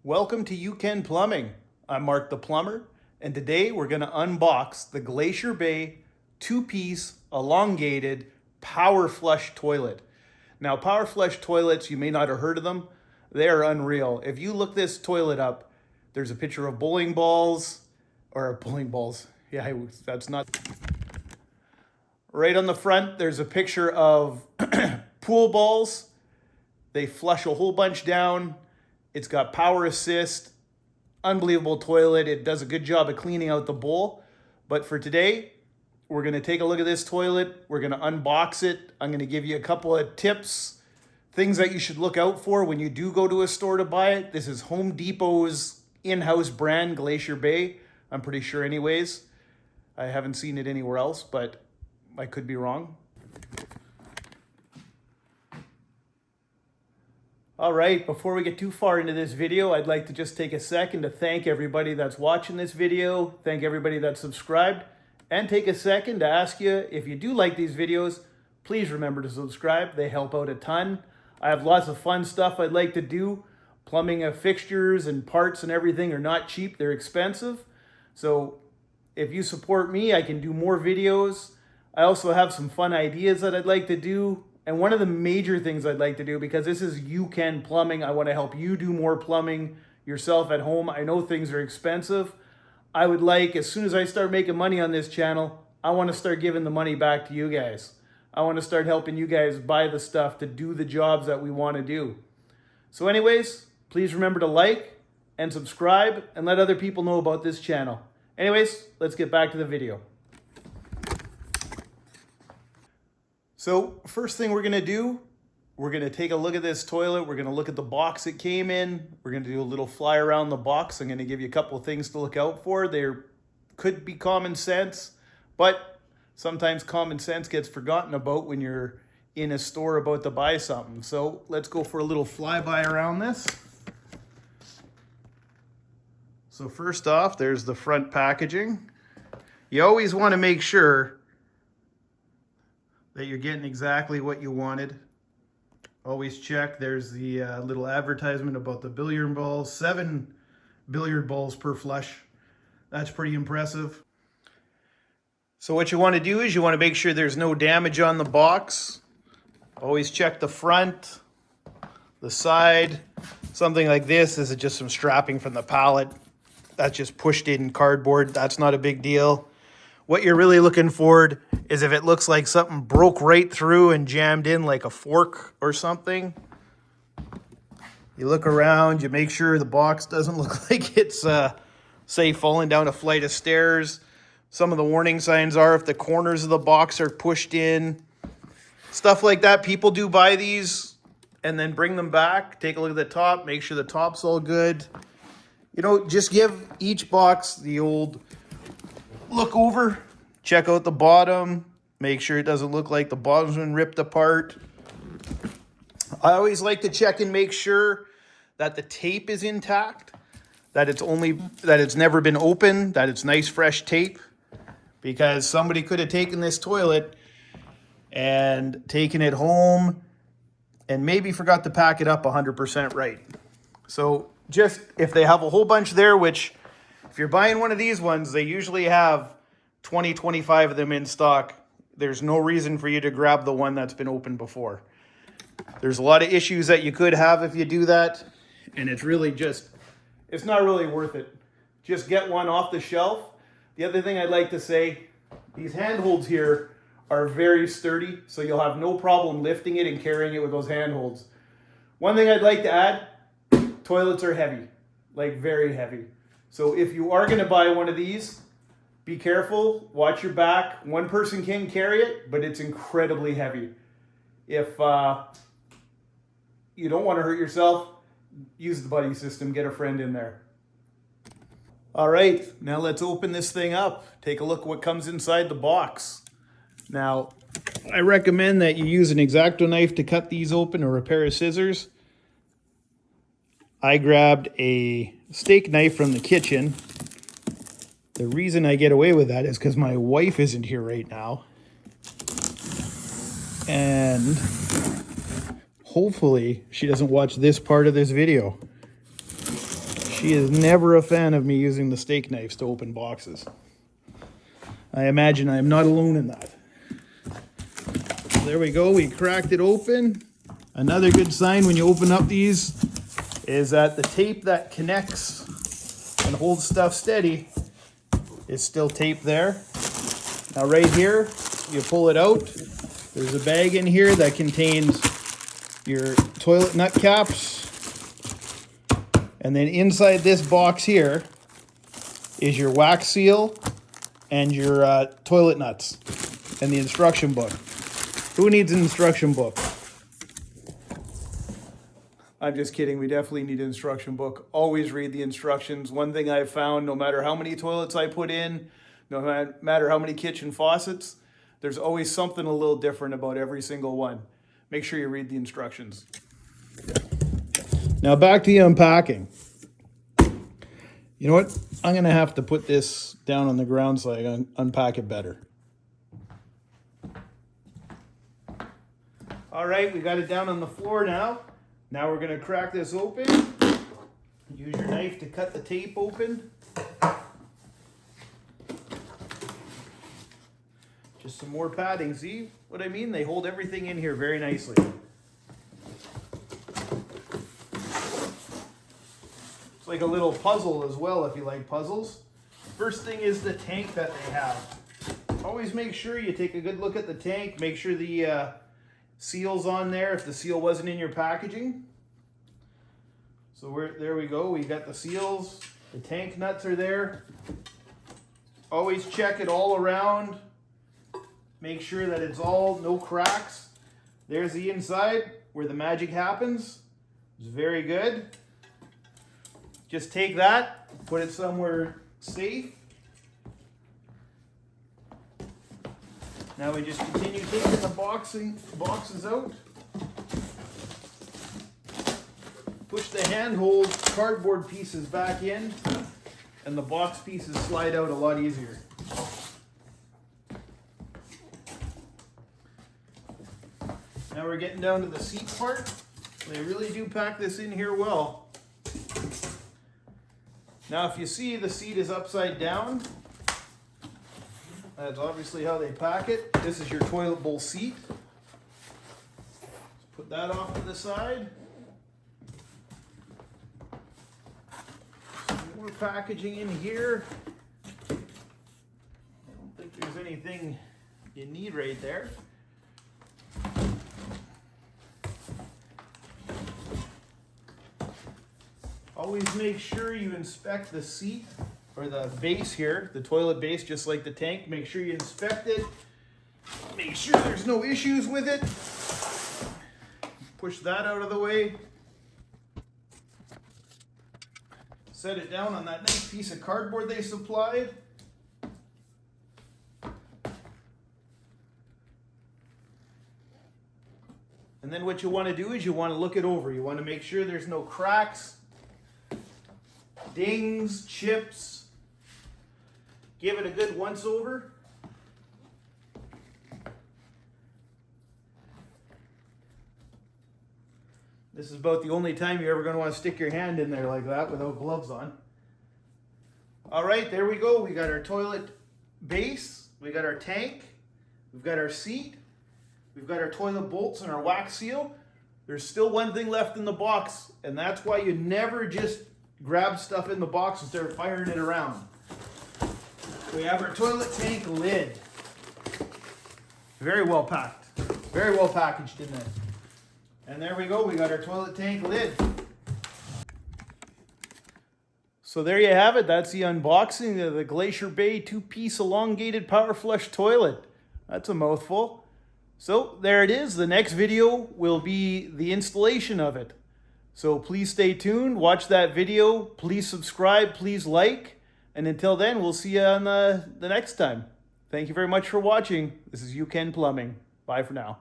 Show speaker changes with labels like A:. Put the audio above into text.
A: Welcome to You Can Plumbing. I'm Mark the Plumber, and today we're going to unbox the Glacier Bay 2-piece elongated power flush toilet. Now, power flush toilets, you may not have heard of them. They are unreal. If you look this toilet up, there's a picture of bowling balls. Yeah, that's not. Right on the front, there's a picture of pool balls. They flush a whole bunch down. It's got power assist, unbelievable toilet. It does a good job of cleaning out the bowl. But for today, we're gonna take a look at this toilet. We're gonna unbox it. I'm gonna give you a couple of tips, things that you should look out for when you do go to a store to buy it. This is Home Depot's in-house brand, Glacier Bay. I'm pretty sure anyways. I haven't seen it anywhere else, but I could be wrong. All right, before we get too far into this video, I'd like to just take a second to thank everybody that's watching this video, thank everybody that's subscribed, and take a second to ask you, if you do like these videos, please remember to subscribe. They help out a ton. I have lots of fun stuff I'd like to do. Plumbing fixtures and parts and everything are not cheap, they're expensive. So if you support me, I can do more videos. I also have some fun ideas that I'd like to do. And one of the major things I'd like to do, because this is You Can Plumbing, I want to help you do more plumbing yourself at home. I know things are expensive. I would like, as soon as I start making money on this channel, I want to start giving the money back to you guys. I want to start helping you guys buy the stuff to do the jobs that we want to do. So anyways, please remember to like and subscribe and let other people know about this channel. Anyways, let's get back to the video. So first thing we're going to do, we're going to take a look at this toilet. We're going to look at the box it came in. We're going to do a little fly around the box. I'm going to give you a couple of things to look out for. There could be common sense, but sometimes common sense gets forgotten about when you're in a store about to buy something. So let's go for a little flyby around this. So first off, there's the front packaging. You always want to make sure that you're getting exactly what you wanted. Always check. There's the little advertisement about the billiard balls, 7 billiard balls per flush. That's pretty impressive. So what you want to do is you want to make sure there's no damage on the box. Always check the front, the side. Something like this is just some strapping from the pallet. That's just pushed in cardboard. That's not a big deal. What you're really looking for is if it looks like something broke right through and jammed in like a fork or something. You look around, you make sure the box doesn't look like it's, say, falling down a flight of stairs. Some of the warning signs are if the corners of the box are pushed in. Stuff like that. People do buy these and then bring them back. Take a look at the top, make sure the top's all good. You know, just give each box the old look over, check out the bottom, make sure it doesn't look like the bottom's been ripped apart. I always like to check and make sure that the tape is intact, that it's never been opened, that it's nice fresh tape, because somebody could have taken this toilet and taken it home and maybe forgot to pack it up 100% right. So just if they have a whole bunch there, which if you're buying one of these ones, they usually have 20, 25 of them in stock. There's no reason for you to grab the one that's been opened before. There's a lot of issues that you could have if you do that, and it's not really worth it. Just get one off the shelf. The other thing I'd like to say, these handholds here are very sturdy, so you'll have no problem lifting it and carrying it with those handholds. One thing I'd like to add, toilets are heavy, like very heavy. So if you are going to buy one of these, be careful, watch your back. One person can carry it, but it's incredibly heavy. If you don't want to hurt yourself, use the buddy system, get a friend in there. All right, now let's open this thing up. Take a look at what comes inside the box. Now, I recommend that you use an X-Acto knife to cut these open or a pair of scissors. I grabbed a steak knife from the kitchen. The reason I get away with that is because my wife isn't here right now. And hopefully she doesn't watch this part of this video. She is never a fan of me using the steak knives to open boxes. I imagine I am not alone in that. So there we go, we cracked it open. Another good sign when you open up these is that the tape that connects and holds stuff steady is still taped there. Now right here, you pull it out. There's a bag in here that contains your toilet nut caps. And then inside this box here is your wax seal and your toilet nuts and the instruction book. Who needs an instruction book? I'm just kidding. We definitely need an instruction book. Always read the instructions. One thing I've found, no matter how many toilets I put in, no matter how many kitchen faucets, there's always something a little different about every single one. Make sure you read the instructions. Now back to the unpacking. You know what? I'm going to have to put this down on the ground so I can unpack it better. All right, we got it down on the floor now. Now we're going to crack this open. Use your knife to cut the tape open. Just some more padding. See what I mean? They hold everything in here very nicely. It's like a little puzzle as well if you like puzzles. First thing is the tank that they have. Always make sure you take a good look at the tank. Make sure the seal's on there if the seal wasn't in your packaging. So there we go. We got the seals. The tank nuts are there. Always check it all around. Make sure that it's all, no cracks. There's the inside where the magic happens. It's very good. Just take that, put it somewhere safe. Now we just continue taking the boxes out. Push the handhold cardboard pieces back in, and the box pieces slide out a lot easier. Now we're getting down to the seat part. They really do pack this in here well. Now if you see the seat is upside down, that's obviously how they pack it. This is your toilet bowl seat. Let's put that off to the side. Some more packaging in here. I don't think there's anything you need right there. Always make sure you inspect the seat or the base here, the toilet base, just like the tank. Make sure you inspect it. Make sure there's no issues with it. Push that out of the way. Set it down on that nice piece of cardboard they supplied. And then what you want to do is you want to look it over. You want to make sure there's no cracks, dings, chips. Give it a good once over. This is about the only time you're ever going to want to stick your hand in there like that without gloves on. All right, there we go. We got our toilet base. We got our tank. We've got our seat. We've got our toilet bolts and our wax seal. There's still one thing left in the box, and that's why you never just grab stuff in the box and start firing it around. We have our toilet tank lid. Very well packed. Very well packaged in there. And there we go. We got our toilet tank lid. So there you have it. That's the unboxing of the Glacier Bay 2-piece elongated power flush toilet. That's a mouthful. So there it is. The next video will be the installation of it. So please stay tuned. Watch that video. Please subscribe. Please like. And until then, we'll see you on the next time. Thank you very much for watching. This is UKen Plumbing. Bye for now.